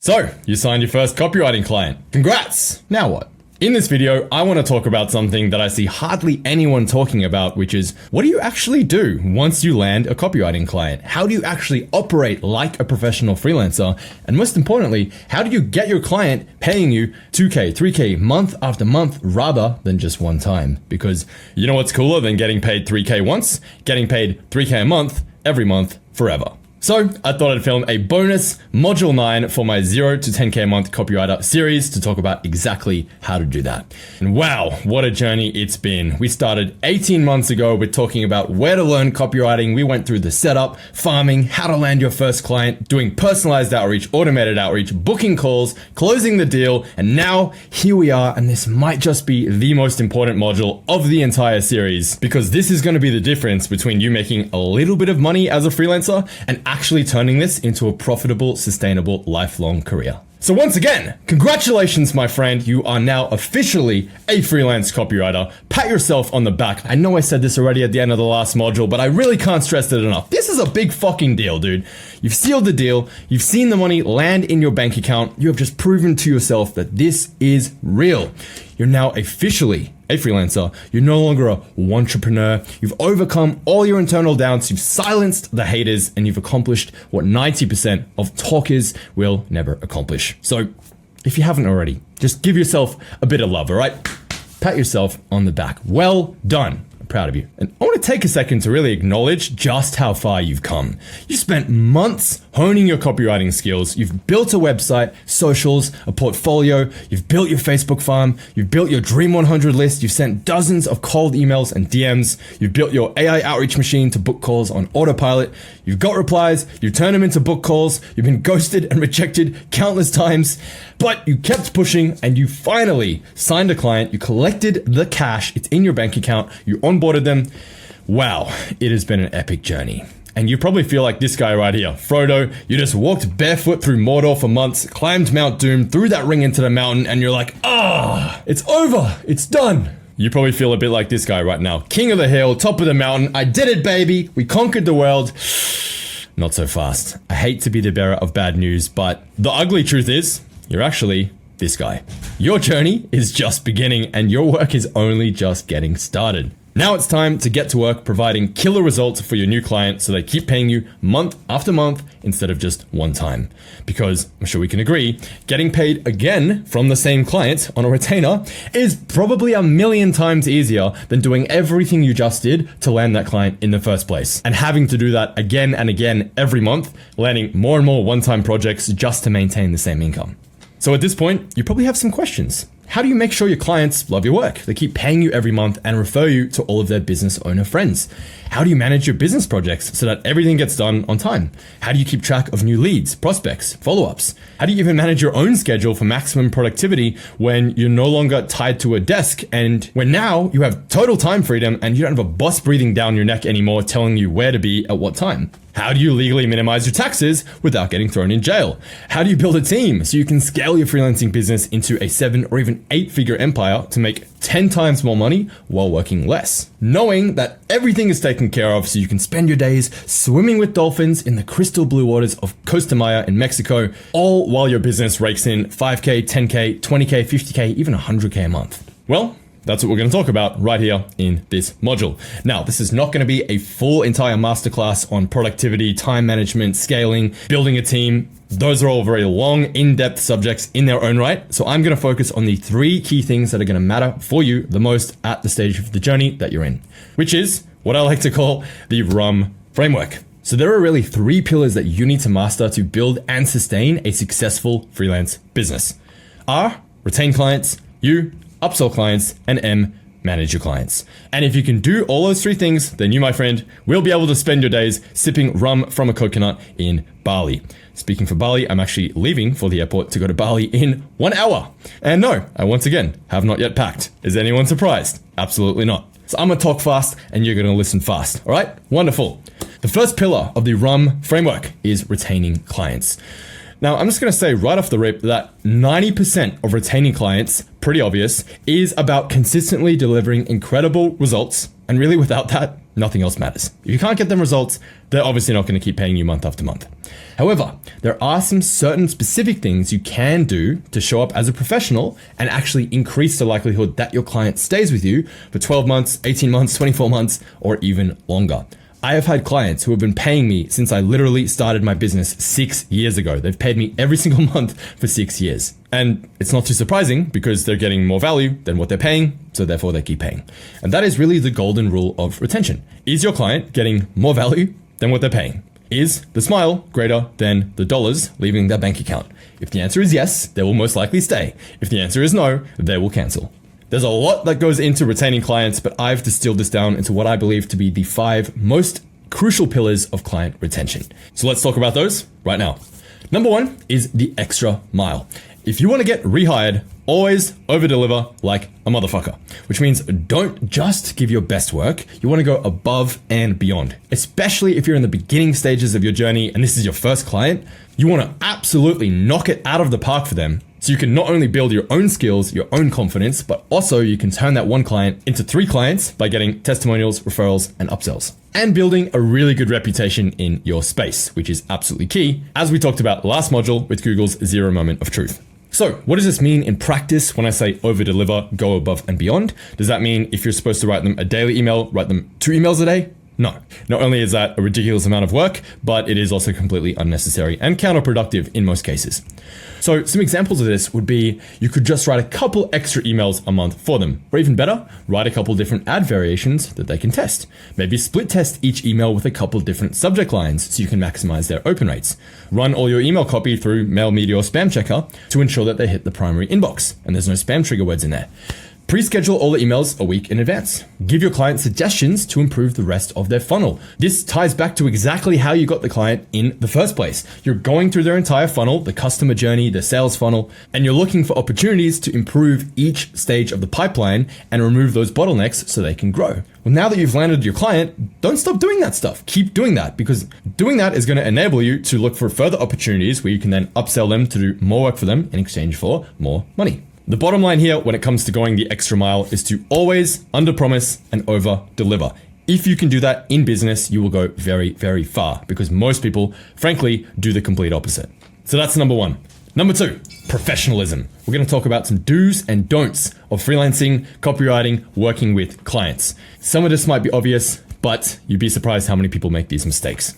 So, you signed your first copywriting client. Congrats! Now what? In this video, I want to talk about something that I see hardly anyone talking about, which is what do you actually do once you land a copywriting client? How do you actually operate like a professional freelancer? And most importantly, how do you get your client paying you 2K, 3K month after month rather than just one time? Because you know what's cooler than getting paid 3K once? Getting paid 3K a month, every month, forever. So I thought I'd film a bonus Module 9 for my 0 to 10K a month copywriter series to talk about exactly how to do that. And wow, what a journey it's been. We started 18 months ago with talking about where to learn copywriting. We went through the setup, farming, how to land your first client, doing personalized outreach, automated outreach, booking calls, closing the deal, and now here we are, and this might just be the most important module of the entire series because this is going to be the difference between you making a little bit of money as a freelancer and actually turning this into a profitable, sustainable, lifelong career. So once again, congratulations, my friend. You are now officially a freelance copywriter. Pat yourself on the back. I know I said this already at the end of the last module, but I really can't stress it enough. This is a big fucking deal, dude. You've sealed the deal. You've seen the money land in your bank account. You have just proven to yourself that this is real. You're now officially a freelancer. You're no longer a entrepreneur. You've overcome all your internal doubts. You've silenced the haters and you've accomplished what 90% of talkers will never accomplish. So if you haven't already, just give yourself a bit of love, all right? Pat yourself on the back. Well done. Proud of you. And I want to take a second to really acknowledge just how far you've come. You spent months honing your copywriting skills. You've built a website, socials, a portfolio. You've built your Facebook farm. You've built your Dream 100 list. You've sent dozens of cold emails and DMs. You've built your AI outreach machine to book calls on autopilot. You've got replies. You've turned them into book calls. You've been ghosted and rejected countless times, but you kept pushing and you finally signed a client. You collected the cash. It's in your bank account. You onboarded them. Wow, it has been an epic journey. And you probably feel like this guy right here, Frodo. You just walked barefoot through Mordor for months, climbed Mount Doom, threw that ring into the mountain, and you're like, it's over, it's done. You probably feel a bit like this guy right now. King of the hill, top of the mountain, I did it, baby. We conquered the world. Not so fast. I hate to be the bearer of bad news, but the ugly truth is, you're actually this guy. Your journey is just beginning and your work is only just getting started. Now it's time to get to work providing killer results for your new client so they keep paying you month after month instead of just one time. Because I'm sure we can agree, getting paid again from the same client on a retainer is probably 1,000,000 times easier than doing everything you just did to land that client in the first place. And having to do that again and again every month, landing more and more one-time projects just to maintain the same income. So at this point, you probably have some questions. How do you make sure your clients love your work? They keep paying you every month and refer you to all of their business owner friends. How do you manage your business projects so that everything gets done on time? How do you keep track of new leads, prospects, follow-ups? How do you even manage your own schedule for maximum productivity when you're no longer tied to a desk and when now you have total time freedom and you don't have a boss breathing down your neck anymore telling you where to be at what time? How do you legally minimize your taxes without getting thrown in jail? How do you build a team so you can scale your freelancing business into a 7 or even 8-figure empire to make 10 times more money while working less? Knowing that everything is taken care of so you can spend your days swimming with dolphins in the crystal blue waters of Costa Maya in Mexico, all while your business rakes in 5K, 10K, 20K, 50K, even 100K a month. Well, that's what we're going to talk about right here in this module. Now, this is not going to be a full entire masterclass on productivity, time management, scaling, building a team. Those are all very long, in-depth subjects in their own right. So I'm going to focus on the 3 key things that are going to matter for you the most at the stage of the journey that you're in, which is what I like to call the RUM framework. So there are really 3 pillars that you need to master to build and sustain a successful freelance business. R, retain clients. U, upsell clients, and M, manage your clients. And if you can do all those 3 things, then you, my friend, will be able to spend your days sipping rum from a coconut in Bali. Speaking for Bali, I'm actually leaving for the airport to go to Bali in 1 hour. And no, I once again have not yet packed. Is anyone surprised? Absolutely not. So I'm gonna talk fast and you're gonna listen fast. All right? Wonderful. The first pillar of the RUM framework is retaining clients. Now, I'm just going to say right off the rip that 90% of retaining clients, pretty obvious, is about consistently delivering incredible results. And really without that, nothing else matters. If you can't get them results, they're obviously not going to keep paying you month after month. However, there are some certain specific things you can do to show up as a professional and actually increase the likelihood that your client stays with you for 12 months, 18 months, 24 months, or even longer. I have had clients who have been paying me since I literally started my business 6 years ago. They've paid me every single month for 6 years. And it's not too surprising because they're getting more value than what they're paying, so therefore they keep paying. And that is really the golden rule of retention. Is your client getting more value than what they're paying? Is the smile greater than the dollars leaving their bank account? If the answer is yes, they will most likely stay. If the answer is no, they will cancel. There's a lot that goes into retaining clients, but I've distilled this down into what I believe to be the 5 most crucial pillars of client retention. So let's talk about those right now. Number 1 is the extra mile. If you want to get rehired, always over-deliver like a motherfucker, which means don't just give your best work. You want to go above and beyond, especially if you're in the beginning stages of your journey and this is your first client. You want to absolutely knock it out of the park for them. So you can not only build your own skills, your own confidence, but also you can turn that one client into 3 clients by getting testimonials, referrals, and upsells. And building a really good reputation in your space, which is absolutely key, as we talked about last module with Google's 0 moment of truth. So what does this mean in practice when I say over-deliver, go above and beyond? Does that mean if you're supposed to write them a daily email, write them 2 emails a day? No. Not only is that a ridiculous amount of work, but it is also completely unnecessary and counterproductive in most cases. So some examples of this would be you could just write a couple extra emails a month for them, or even better, write a couple different ad variations that they can test. Maybe split test each email with a couple different subject lines so you can maximize their open rates. Run all your email copy through Mail Media or Spam Checker to ensure that they hit the primary inbox and there's no spam trigger words in there. Pre-schedule all the emails a week in advance. Give your client suggestions to improve the rest of their funnel. This ties back to exactly how you got the client in the first place. You're going through their entire funnel, the customer journey, the sales funnel, and you're looking for opportunities to improve each stage of the pipeline and remove those bottlenecks so they can grow. Well, now that you've landed your client, don't stop doing that stuff. Keep doing that because doing that is going to enable you to look for further opportunities where you can then upsell them to do more work for them in exchange for more money. The bottom line here when it comes to going the extra mile is to always under-promise and over-deliver. If you can do that in business, you will go very, very far because most people, frankly, do the complete opposite. So that's number 1. Number 2, professionalism. We're going to talk about some do's and don'ts of freelancing, copywriting, working with clients. Some of this might be obvious, but you'd be surprised how many people make these mistakes.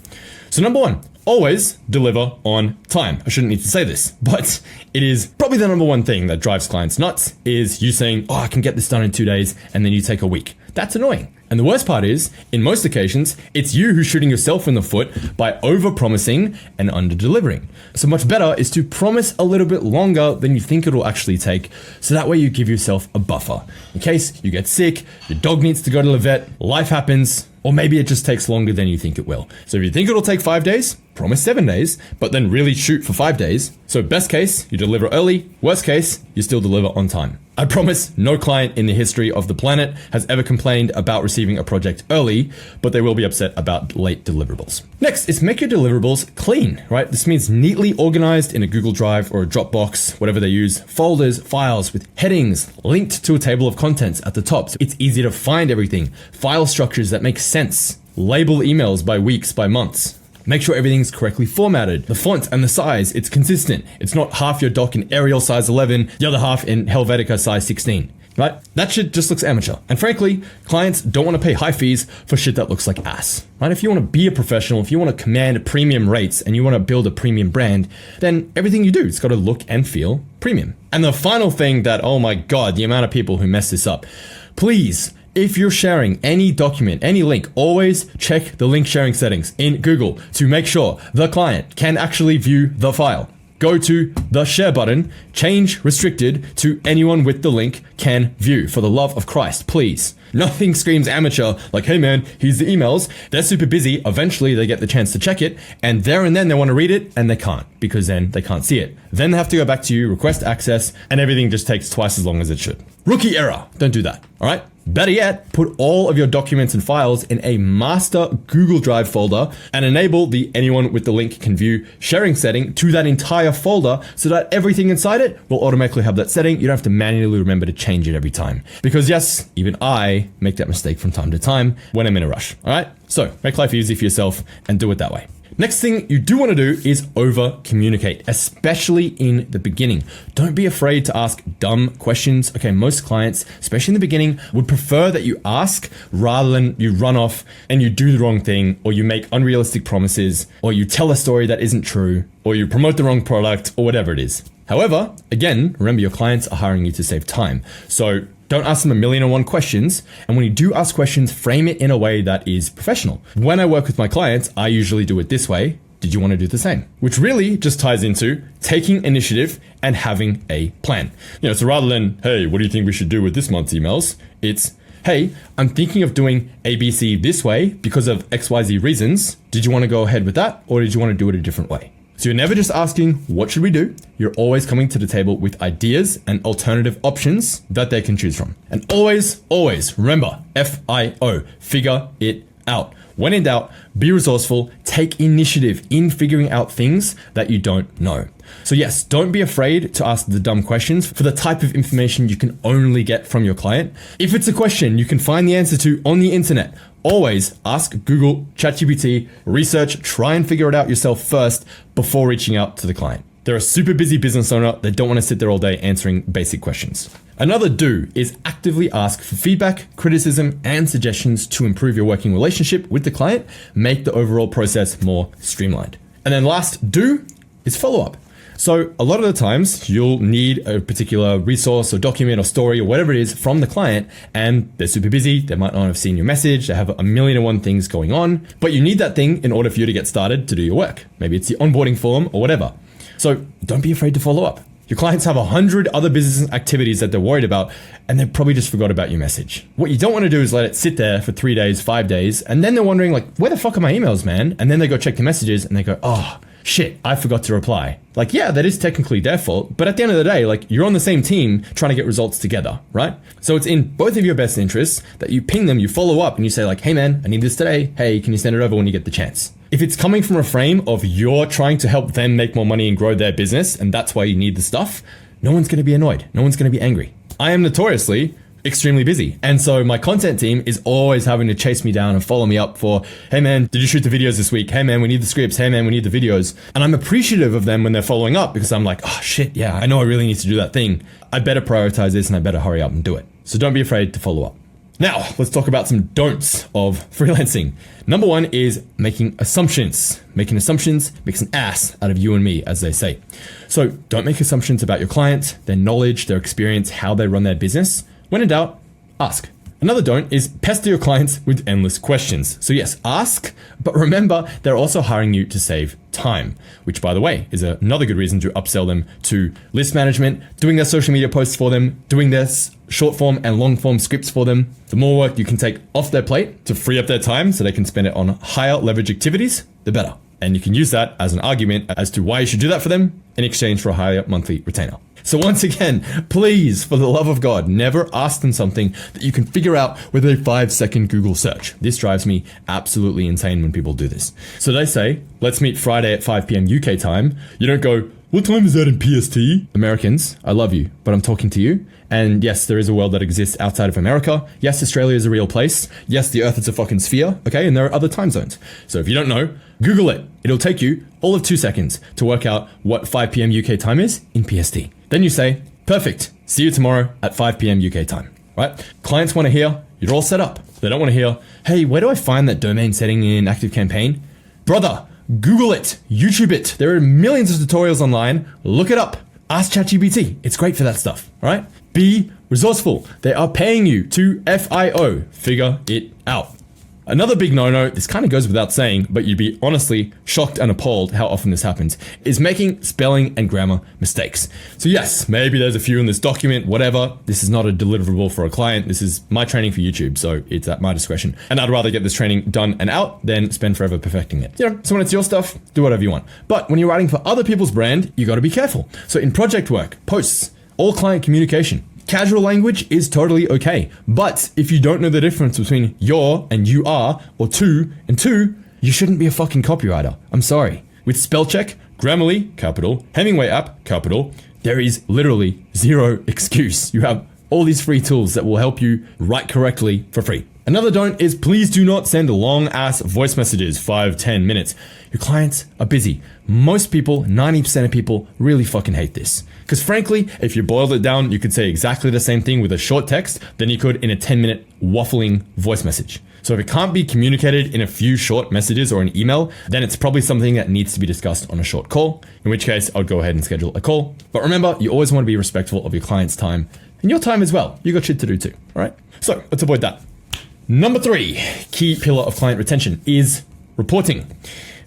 So number 1, always deliver on time. I shouldn't need to say this, but it is probably the number 1 thing that drives clients nuts is you saying, I can get this done in 2 days, and then you take a week. That's annoying. And the worst part is, in most occasions, it's you who's shooting yourself in the foot by over-promising and under-delivering. So much better is to promise a little bit longer than you think it'll actually take, so that way you give yourself a buffer. In case you get sick, your dog needs to go to the vet, life happens, or maybe it just takes longer than you think it will. So if you think it'll take 5 days, promise 7 days, but then really shoot for 5 days. So best case, you deliver early. Worst case, you still deliver on time. I promise no client in the history of the planet has ever complained about receiving a project early, but they will be upset about late deliverables. Next is make your deliverables clean, right? This means neatly organized in a Google Drive or a Dropbox, whatever they use, folders, files with headings linked to a table of contents at the top. So it's easy to find everything. File structures that make sense. Label emails by weeks, by months. Make sure everything's correctly formatted. The font and the size, it's consistent. It's not half your doc in Arial size 11, the other half in Helvetica size 16. Right? That shit just looks amateur. And frankly, clients don't want to pay high fees for shit that looks like ass. Right? If you want to be a professional, if you want to command premium rates and you want to build a premium brand, then everything you do, it's got to look and feel premium. And the final thing that, oh my God, the amount of people who mess this up. Please, if you're sharing any document, any link, always check the link sharing settings in Google to make sure the client can actually view the file. Go to the share button, change restricted to anyone with the link can view. For the love of Christ, please. Nothing screams amateur like, hey man, here's the emails. They're super busy. Eventually they get the chance to check it and there and then they want to read it and they can't because then they can't see it. Then they have to go back to you, request access, and everything just takes twice as long as it should. Rookie error. Don't do that. All right. Better yet, put all of your documents and files in a master Google Drive folder and enable the anyone with the link can view sharing setting to that entire folder so that everything inside it will automatically have that setting. You don't have to manually remember to change it every time. Because yes, even I make that mistake from time to time when I'm in a rush. All right? So make life easy for yourself and do it that way. Next thing you do want to do is over communicate, especially in the beginning. Don't be afraid to ask dumb questions. Okay, most clients, especially in the beginning, would prefer that you ask rather than you run off and you do the wrong thing, or you make unrealistic promises, or you tell a story that isn't true, or you promote the wrong product, or whatever it is. However, again, remember your clients are hiring you to save time. So don't ask them 1,000,001 questions. And when you do ask questions, frame it in a way that is professional. When I work with my clients, I usually do it this way. Did you want to do the same? Which really just ties into taking initiative and having a plan. So rather than, hey, what do you think we should do with this month's emails? It's, hey, I'm thinking of doing ABC this way because of XYZ reasons. Did you want to go ahead with that? Or did you want to do it a different way? So you're never just asking, what should we do? You're always coming to the table with ideas and alternative options that they can choose from. And always, always remember, FIO, figure it out. When in doubt, be resourceful, take initiative in figuring out things that you don't know. So yes, don't be afraid to ask the dumb questions for the type of information you can only get from your client. If it's a question you can find the answer to on the internet, always ask Google, ChatGPT, research, try and figure it out yourself first before reaching out to the client. They're a super busy business owner. They don't want to sit there all day answering basic questions. Another do is actively ask for feedback, criticism, and suggestions to improve your working relationship with the client, make the overall process more streamlined. And then last do is follow up. So a lot of the times you'll need a particular resource or document or story or whatever it is from the client, and they're super busy. They might not have seen your message. They have 1,000,001 things going on, but you need that thing in order for you to get started to do your work. Maybe it's the onboarding form or whatever. So don't be afraid to follow up. Your clients have 100 other business activities that they're worried about, and they probably just forgot about your message. What you don't want to do is let it sit there for 3 days, 5 days, and then they're wondering like, where the fuck are my emails, man? And then they go check the messages and they go, oh, shit, I forgot to reply. Like, yeah, that is technically their fault, but at the end of the day, like, you're on the same team trying to get results together, right? So it's in both of your best interests that you ping them, you follow up, and you say like, hey man, I need this today. Hey, can you send it over when you get the chance? If it's coming from a frame of you're trying to help them make more money and grow their business, and that's why you need the stuff, no one's going to be annoyed. No one's going to be angry. I am notoriously extremely busy. And so my content team is always having to chase me down and follow me up for, hey man, did you shoot the videos this week? Hey man, we need the scripts. Hey man, we need the videos. And I'm appreciative of them when they're following up because I'm like, oh shit, yeah, I know I really need to do that thing. I better prioritize this and I better hurry up and do it. So don't be afraid to follow up. Now, let's talk about some don'ts of freelancing. Number one is making assumptions. Making assumptions makes an ass out of you and me, as they say. So don't make assumptions about your client, their knowledge, their experience, how they run their business. When in doubt, ask. Another don't is pester your clients with endless questions. So yes, ask, but remember they're also hiring you to save time, which by the way is another good reason to upsell them to list management, doing their social media posts for them, doing their short form and long form scripts for them. The more work you can take off their plate to free up their time so they can spend it on higher leverage activities, the better. And you can use that as an argument as to why you should do that for them in exchange for a higher monthly retainer. So once again, please, for the love of God, never ask them something that you can figure out with a 5-second Google search. This drives me absolutely insane when people do this. So they say, let's meet Friday at 5 p.m. UK time. You don't go, what time is that in PST? Americans, I love you, but I'm talking to you. And yes, there is a world that exists outside of America. Yes, Australia is a real place. Yes, the earth is a fucking sphere. Okay, and there are other time zones. So if you don't know, Google it. It'll take you all of 2 seconds to work out what 5 p.m. UK time is in PST. Then you say, perfect, see you tomorrow at 5 p.m. UK time, right? Clients want to hear, you're all set up. They don't want to hear, hey, where do I find that domain setting in ActiveCampaign? Brother, Google it, YouTube it. There are millions of tutorials online. Look it up. Ask ChatGPT. It's great for that stuff, all right? Be resourceful. They are paying you to FIO. Figure it out. Another big no-no, this kind of goes without saying, but you'd be honestly shocked and appalled how often this happens, is making spelling and grammar mistakes. So yes, maybe there's a few in this document, whatever. This is not a deliverable for a client. This is my training for YouTube, so it's at my discretion. And I'd rather get this training done and out than spend forever perfecting it. So when it's your stuff, do whatever you want. But when you're writing for other people's brand, you got to be careful. So in project work, posts, all client communication, Casual language is totally okay. But if you don't know the difference between your and you are, or to and to, you shouldn't be a fucking copywriter. I'm sorry. With spell check, Grammarly, capital, Hemingway app, capital, there is literally zero excuse. You have all these free tools that will help you write correctly for free. Another don't is please do not send long ass voice messages, 5-10 minutes. Your clients are busy. Most people, 90% of people, really fucking hate this. Because frankly, if you boiled it down, you could say exactly the same thing with a short text than you could in a 10-minute waffling voice message. So if it can't be communicated in a few short messages or an email, then it's probably something that needs to be discussed on a short call, in which case I'll go ahead and schedule a call. But remember, you always want to be respectful of your client's time and your time as well. You got shit to do too, all right? So let's avoid that. Number 3, key pillar of client retention is reporting.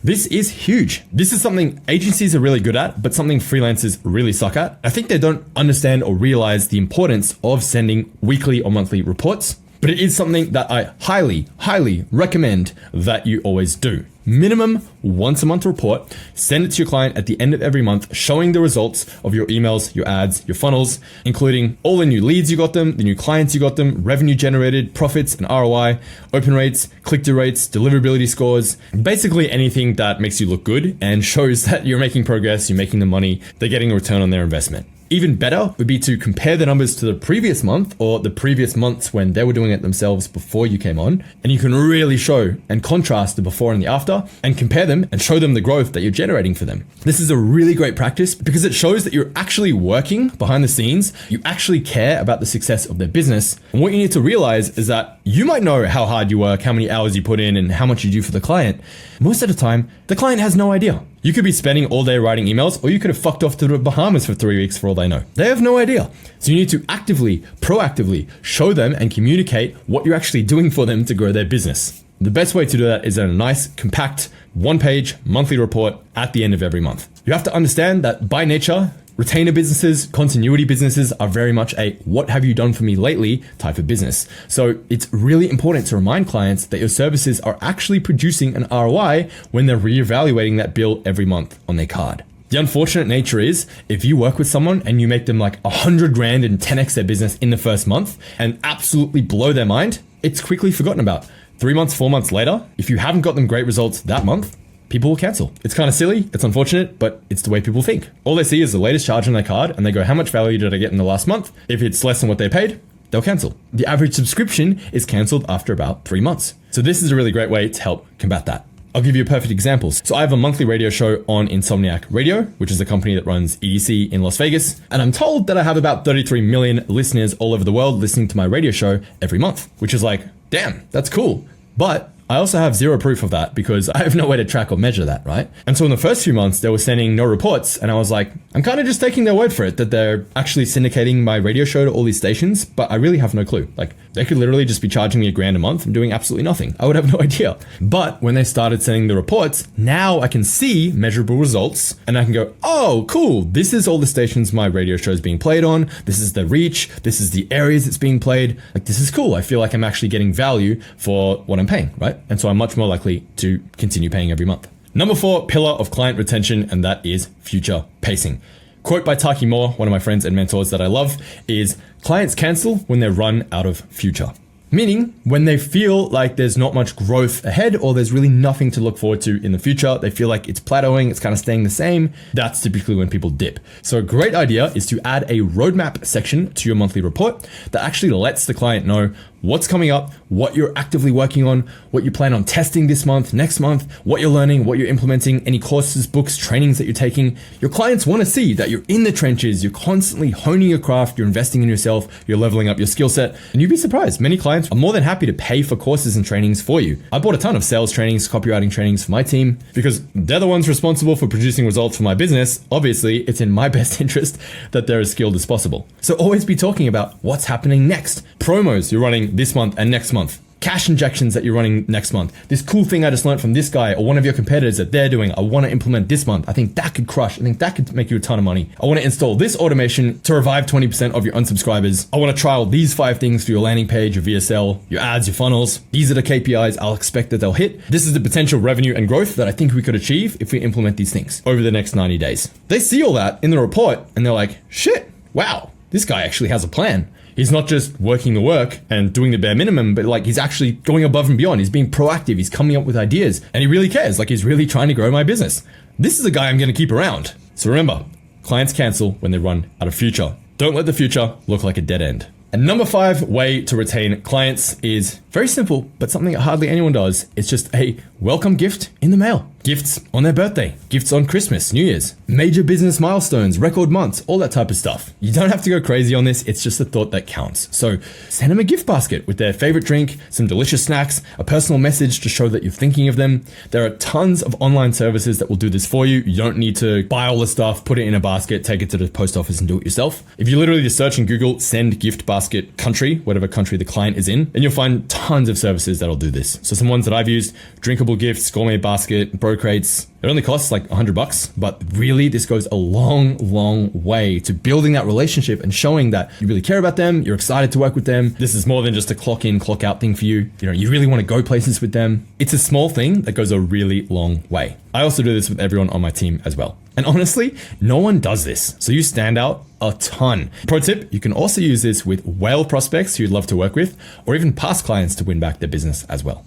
This is huge. This is something agencies are really good at, but something freelancers really suck at. I think they don't understand or realize the importance of sending weekly or monthly reports, but it is something that I highly, highly recommend that you always do. Minimum once a month report, send it to your client at the end of every month, showing the results of your emails, your ads, your funnels, including all the new leads you got them, the new clients you got them, revenue generated, profits and ROI, open rates, click-through rates, deliverability scores, basically anything that makes you look good and shows that you're making progress, you're making the money, they're getting a return on their investment. Even better would be to compare the numbers to the previous month or the previous months when they were doing it themselves before you came on. And you can really show and contrast the before and the after and compare them and show them the growth that you're generating for them. This is a really great practice because it shows that you're actually working behind the scenes. You actually care about the success of their business. And what you need to realize is that you might know how hard you work, how many hours you put in, and how much you do for the client. Most of the time, the client has no idea. You could be spending all day writing emails, or you could have fucked off to the Bahamas for 3 weeks for all they know. They have no idea. So you need to actively, proactively show them and communicate what you're actually doing for them to grow their business. The best way to do that is in a nice, compact, one-page monthly report at the end of every month. You have to understand that by nature, retainer businesses, continuity businesses are very much a what have you done for me lately type of business. So it's really important to remind clients that your services are actually producing an ROI when they're reevaluating that bill every month on their card. The unfortunate nature is if you work with someone and you make them like 100 grand and 10x their business in the first month and absolutely blow their mind, it's quickly forgotten about. 3 months, 4 months later, if you haven't got them great results that month, people will cancel. It's kind of silly, it's unfortunate, but it's the way people think. All they see is the latest charge on their card and they go, how much value did I get in the last month? If it's less than what they paid, they'll cancel. The average subscription is canceled after about 3 months. So this is a really great way to help combat that. I'll give you a perfect example. So I have a monthly radio show on Insomniac Radio, which is a company that runs EDC in Las Vegas. And I'm told that I have about 33 million listeners all over the world listening to my radio show every month, which is like, damn, that's cool. But I also have zero proof of that because I have no way to track or measure that, right? And so in the first few months, they were sending no reports. And I was like, I'm kind of just taking their word for it that they're actually syndicating my radio show to all these stations, but I really have no clue. Like they could literally just be charging me $1,000 a month and doing absolutely nothing. I would have no idea. But when they started sending the reports, now I can see measurable results and I can go, oh, cool. This is all the stations my radio show is being played on. This is the reach. This is the areas it's being played. Like this is cool. I feel like I'm actually getting value for what I'm paying, right? And so I'm much more likely to continue paying every month. Number 4 pillar of client retention, and that is future pacing. Quote by Taki Moore, one of my friends and mentors that I love, is clients cancel when they run out of future. Meaning when they feel like there's not much growth ahead or there's really nothing to look forward to in the future, they feel like it's plateauing, it's kind of staying the same. That's typically when people dip. So a great idea is to add a roadmap section to your monthly report that actually lets the client know what's coming up, what you're actively working on, what you plan on testing this month, next month, what you're learning, what you're implementing, any courses, books, trainings that you're taking. Your clients want to see that you're in the trenches, you're constantly honing your craft, you're investing in yourself, you're leveling up your skill set, and you'd be surprised. Many clients are more than happy to pay for courses and trainings for you. I bought a ton of sales trainings, copywriting trainings for my team because they're the ones responsible for producing results for my business. Obviously, it's in my best interest that they're as skilled as possible. So always be talking about what's happening next. Promos you're running this month and next month. Cash injections that you're running next month. This cool thing I just learned from this guy or one of your competitors that they're doing, I want to implement this month. I think that could crush. I think that could make you a ton of money. I want to install this automation to revive 20% of your unsubscribers. I want to trial these 5 things for your landing page, your VSL, your ads, your funnels. These are the KPIs I'll expect that they'll hit. This is the potential revenue and growth that I think we could achieve if we implement these things over the next 90 days. They see all that in the report and they're like, shit, wow. this guy actually has a plan. He's not just working the work and doing the bare minimum, but like he's actually going above and beyond. He's being proactive. He's coming up with ideas and he really cares. Like he's really trying to grow my business. This is a guy I'm going to keep around. So remember, clients cancel when they run out of future. Don't let the future look like a dead end. And number 5 way to retain clients is very simple, but something that hardly anyone does. It's just a welcome gift in the mail. Gifts on their birthday, gifts on Christmas, New Year's, major business milestones, record months, all that type of stuff. You don't have to go crazy on this. It's just a thought that counts. So send them a gift basket with their favorite drink, some delicious snacks, a personal message to show that you're thinking of them. There are tons of online services that will do this for you. You don't need to buy all the stuff, put it in a basket, take it to the post office and do it yourself. If you literally just search in Google, send gift basket country, whatever country the client is in, then you'll find tons of services that'll do this. So some ones that I've used, drinkable gifts, gourmet basket, bro crates. It only costs like $100, but really this goes a long, long way to building that relationship and showing that you really care about them. You're excited to work with them. This is more than just a clock in, clock out thing for you. You know, you really want to go places with them. It's a small thing that goes a really long way. I also do this with everyone on my team as well. And honestly, no one does this. So you stand out a ton. Pro tip, you can also use this with whale prospects who you'd love to work with, or even past clients to win back their business as well.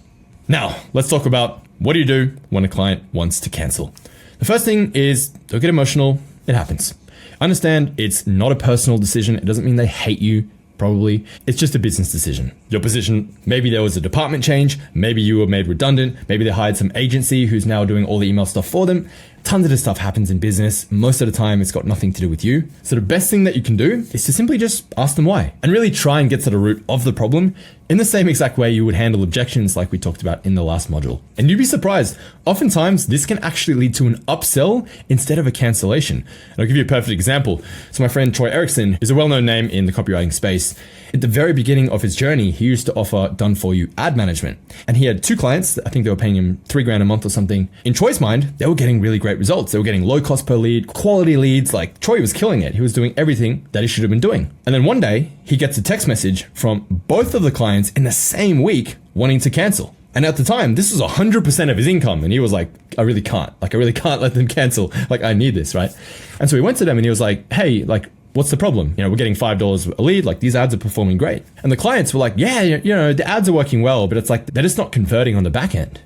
Now, let's talk about what do you do when a client wants to cancel. The first thing is don't get emotional. It happens. Understand it's not a personal decision. It doesn't mean they hate you. Probably. It's just a business decision. Your position, maybe there was a department change, maybe you were made redundant, maybe they hired some agency who's now doing all the email stuff for them. Tons of this stuff happens in business. Most of the time, it's got nothing to do with you. So the best thing that you can do is to simply just ask them why and really try and get to the root of the problem in the same exact way you would handle objections like we talked about in the last module. And you'd be surprised. Oftentimes, this can actually lead to an upsell instead of a cancellation. And I'll give you a perfect example. So my friend Troy Erickson is a well-known name in the copywriting space. At the very beginning of his journey, he used to offer done-for-you ad management. And he had 2 clients. I think they were paying him $3,000 a month or something. In Troy's mind, they were getting really great results. They were getting low cost per lead, quality leads. Like Troy was killing it. He was doing everything that he should have been doing. And then one day he gets a text message from both of the clients in the same week wanting to cancel. And at the time, this was 100% of his income. And he was like, I really can't let them cancel. Like, I need this, right? And so he went to them and he was like, hey, like, what's the problem? You know, we're getting $5 a lead. Like, these ads are performing great. And the clients were like, yeah, you know, the ads are working well, but it's like, they're just not converting on the back end.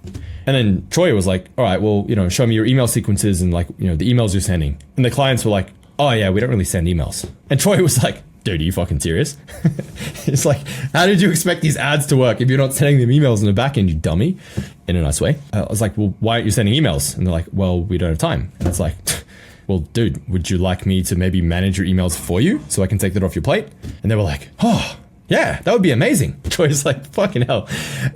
And then Troy was like, all right, well, you know, show me your email sequences and like, you know, the emails you're sending. And the clients were like, oh yeah, we don't really send emails. And Troy was like, dude, are you fucking serious? It's like, how did you expect these ads to work if you're not sending them emails in the back end, you dummy? In a nice way. I was like, well, why aren't you sending emails? And they're like, well, we don't have time. And it's like, well, dude, would you like me to maybe manage your emails for you so I can take that off your plate? And they were like, oh, yeah, that would be amazing. Troy's like, fucking hell.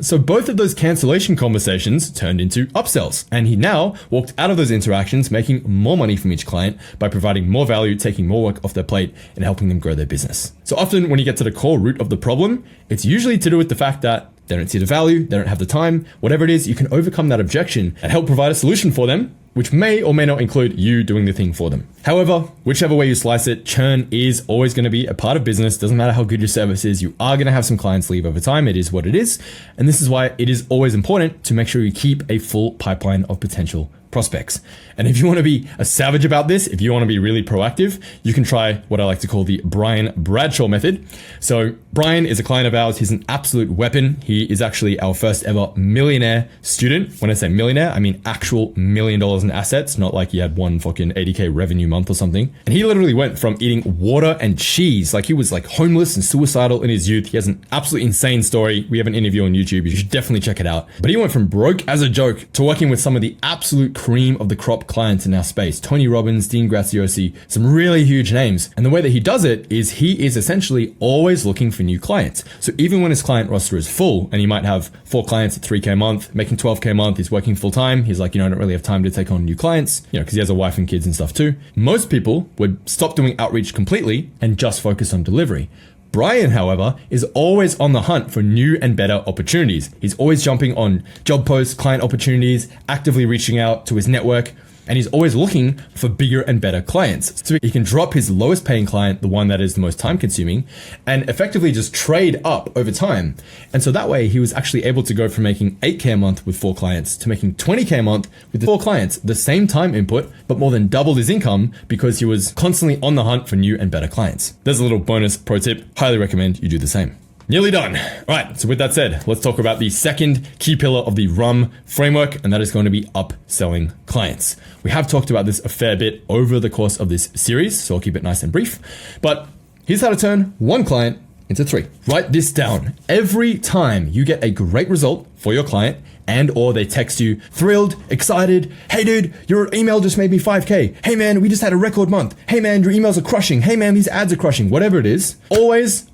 So both of those cancellation conversations turned into upsells. And he now walked out of those interactions making more money from each client by providing more value, taking more work off their plate, and helping them grow their business. So often when you get to the core root of the problem, it's usually to do with the fact that they don't see the value, they don't have the time, whatever it is, you can overcome that objection and help provide a solution for them, which may or may not include you doing the thing for them. However, whichever way you slice it, churn is always going to be a part of business. Doesn't matter how good your service is, you are going to have some clients leave over time. It is what it is. And this is why it is always important to make sure you keep a full pipeline of potential prospects. And if you want to be a savage about this, if you want to be really proactive, you can try what I like to call the Brian Bradshaw method. So Brian is a client of ours. He's an absolute weapon. He is actually our first ever millionaire student. When I say millionaire, I mean actual $1 million in assets, not like he had one fucking 80K revenue month or something. And he literally went from eating water and cheese, like he was like homeless and suicidal in his youth. He has an absolutely insane story. We have an interview on YouTube. You should definitely check it out. But he went from broke as a joke to working with some of the absolute cream of the crop clients in our space. Tony Robbins, Dean Graziosi, some really huge names. And the way that he does it is he is essentially always looking for new clients. So even when his client roster is full and he might have 4 clients at 3K a month, making 12K a month, he's working full time. He's like, you know, I don't really have time to take on new clients, you know, because he has a wife and kids and stuff too. Most people would stop doing outreach completely and just focus on delivery. Brian, however, is always on the hunt for new and better opportunities. He's always jumping on job posts, client opportunities, actively reaching out to his network. And he's always looking for bigger and better clients. So he can drop his lowest paying client, the one that is the most time consuming, and effectively just trade up over time. And so that way he was actually able to go from making 8K a month with 4 clients to making 20K a month with the 4 clients, the same time input, but more than doubled his income because he was constantly on the hunt for new and better clients. There's a little bonus pro tip. Highly recommend you do the same. Nearly done. All right, so with that said, let's talk about the second key pillar of the RUM framework, and that is going to be upselling clients. We have talked about this a fair bit over the course of this series, so I'll keep it nice and brief. But here's how to turn 1 client into 3. Write this down. Every time you get a great result for your client and or they text you thrilled, excited, hey dude, your email just made me 5K. Hey man, we just had a record month. Hey man, your emails are crushing. Hey man, these ads are crushing. Whatever it is, always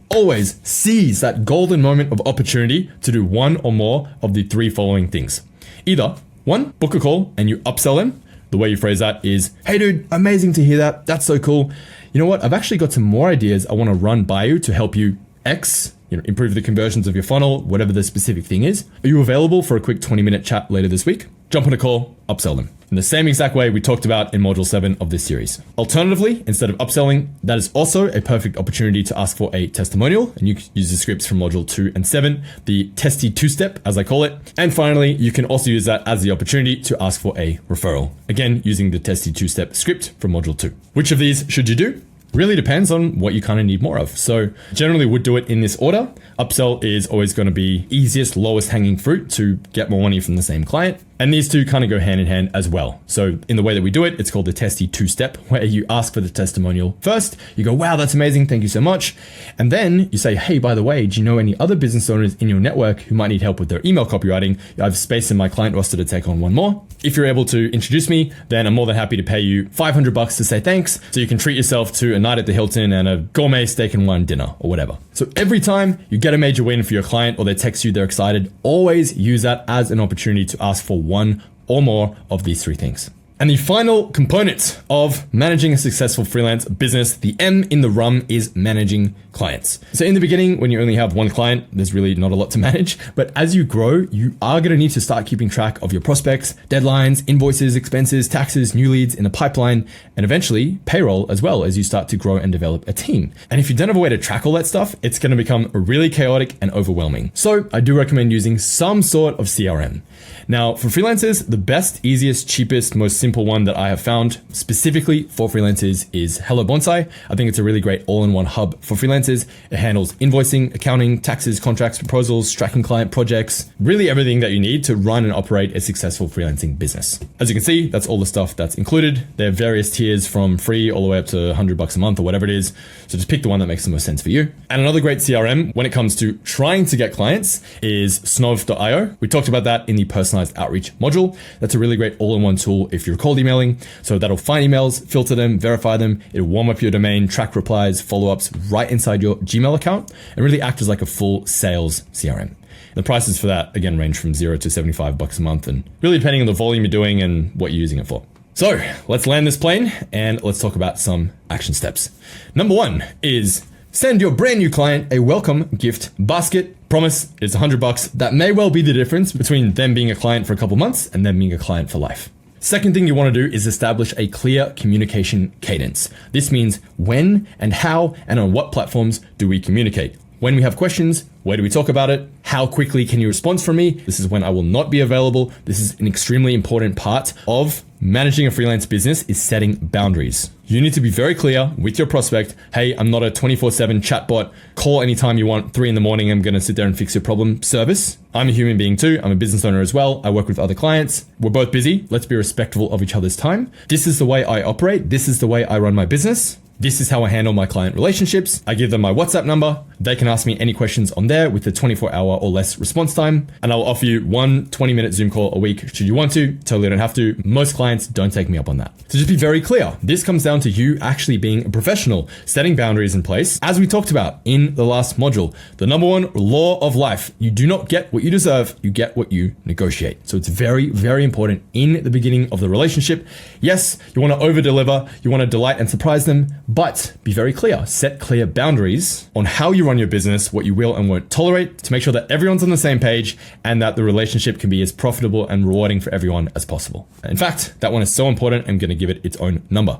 seize that golden moment of opportunity to do one or more of the 3 following things. Either 1, book a call and you upsell them. The way you phrase that is, hey dude, amazing to hear that. That's so cool. You know what? I've actually got some more ideas I want to run by you to help you X, improve the conversions of your funnel, whatever the specific thing is. Are you available for a quick 20-minute chat later this week? Jump on a call, upsell them. In the same exact way we talked about in module 7 of this series. Alternatively, instead of upselling, that is also a perfect opportunity to ask for a testimonial, and you can use the scripts from module 2 and 7, the testy 2-step, as I call it. And finally, you can also use that as the opportunity to ask for a referral. Again, using the testy 2-step script from module 2. Which of these should you do? Really depends on what you kind of need more of. So generally would do it in this order. Upsell is always going to be easiest, lowest hanging fruit to get more money from the same client. And these two kind of go hand in hand as well. So in the way that we do it, it's called the testy 2-step, where you ask for the testimonial first. You go, wow, that's amazing. Thank you so much. And then you say, hey, by the way, do you know any other business owners in your network who might need help with their email copywriting? I have space in my client roster to take on one more. If you're able to introduce me, then I'm more than happy to pay you $500 to say thanks. So you can treat yourself to a night at the Hilton and a gourmet steak and wine dinner or whatever. So every time you get a major win for your client or they text you, they're excited, always use that as an opportunity to ask for one or more of these 3 things. And the final component of managing a successful freelance business, the M in the RUM, is managing clients. So in the beginning, when you only have 1 client, there's really not a lot to manage. But as you grow, you are going to need to start keeping track of your prospects, deadlines, invoices, expenses, taxes, new leads in the pipeline, and eventually payroll as well as you start to grow and develop a team. And if you don't have a way to track all that stuff, it's going to become really chaotic and overwhelming. So I do recommend using some sort of CRM. Now, for freelancers, the best, easiest, cheapest, most simple one that I have found specifically for freelancers is Hello Bonsai. I think it's a really great all-in-one hub for freelancers. It handles invoicing, accounting, taxes, contracts, proposals, tracking client projects, really everything that you need to run and operate a successful freelancing business. As you can see, that's all the stuff that's included. There are various tiers from free all the way up to $100 a month or whatever it is. So just pick the one that makes the most sense for you. And another great CRM when it comes to trying to get clients is Snov.io. We talked about that in the personalized outreach module. That's a really great all-in-one tool if you're cold emailing. So that'll find emails, filter them, verify them. It'll warm up your domain, track replies, follow-ups right inside your Gmail account, and really act as like a full sales CRM. The prices for that, again, range from $0 to $75 a month, and really depending on the volume you're doing and what you're using it for. So let's land this plane and let's talk about some action steps. Number 1 is send your brand new client a welcome gift basket. Promise, it's $100. That may well be the difference between them being a client for a couple months and them being a client for life. Second thing you want to do is establish a clear communication cadence. This means when and how and on what platforms do we communicate. When we have questions, where do we talk about it? How quickly can you respond from me? This is when I will not be available. This is an extremely important part of managing a freelance business, is setting boundaries. You need to be very clear with your prospect. Hey, I'm not a 24/7 chatbot. Call anytime you want, 3 a.m. I'm going to sit there and fix your problem service. I'm a human being too. I'm a business owner as well. I work with other clients. We're both busy. Let's be respectful of each other's time. This is the way I operate. This is the way I run my business. This is how I handle my client relationships. I give them my WhatsApp number. They can ask me any questions on there with a 24-hour or less response time. And I'll offer you one 20-minute Zoom call a week should you want to. Totally don't have to. Most clients don't take me up on that. So just be very clear. This comes down to you actually being a professional, setting boundaries in place. As we talked about in the last module, the number 1 law of life, you do not get what you deserve, you get what you negotiate. So it's very, very important in the beginning of the relationship. Yes, you want to over deliver, you want to delight and surprise them, But be very clear, set clear boundaries on how you run your business, what you will and won't tolerate, to make sure that everyone's on the same page and that the relationship can be as profitable and rewarding for everyone as possible. In fact, that one is so important, I'm going to give it its own number.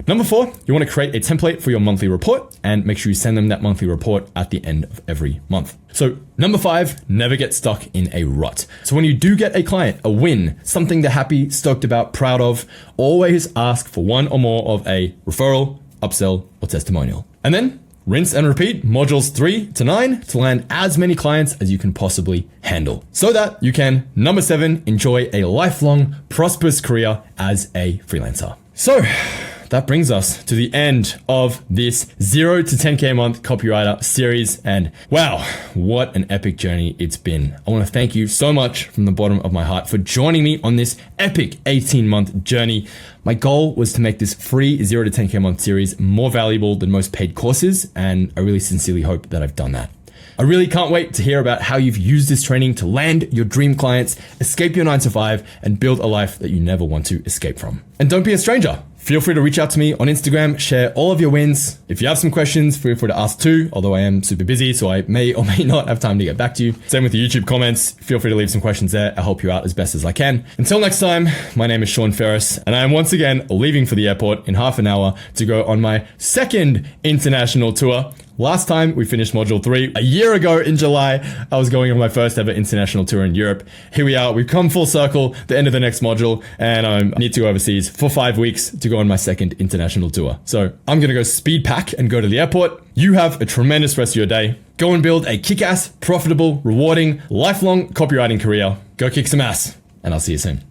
Number 4, you want to create a template for your monthly report and make sure you send them that monthly report at the end of every month. So number 5, never get stuck in a rut. So when you do get a client, a win, something they're happy, stoked about, proud of, always ask for one or more of a referral, upsell, or testimonial. And then rinse and repeat modules 3 to 9 to land as many clients as you can possibly handle so that you can, number 7, enjoy a lifelong, prosperous career as a freelancer. So that brings us to the end of this 0 to 10K a month copywriter series. And wow, what an epic journey it's been. I want to thank you so much from the bottom of my heart for joining me on this epic 18-month journey. My goal was to make this free 0 to 10K a month series more valuable than most paid courses, and I really sincerely hope that I've done that. I really can't wait to hear about how you've used this training to land your dream clients, escape your 9 to 5, and build a life that you never want to escape from. And don't be a stranger. Feel free to reach out to me on Instagram, share all of your wins. If you have some questions, feel free to ask too, although I am super busy, so I may or may not have time to get back to you. Same with the YouTube comments. Feel free to leave some questions there. I'll help you out as best as I can. Until next time, my name is Sean Ferres, and I am once again leaving for the airport in half an hour to go on my second international tour. Last time we finished module 3, a year ago in July, I was going on my first ever international tour in Europe. Here we are, we've come full circle, the end of the next module, and I need to go overseas for 5 weeks to go on my second international tour. So I'm gonna go speed pack and go to the airport. You have a tremendous rest of your day. Go and build a kick-ass, profitable, rewarding, lifelong copywriting career. Go kick some ass, and I'll see you soon.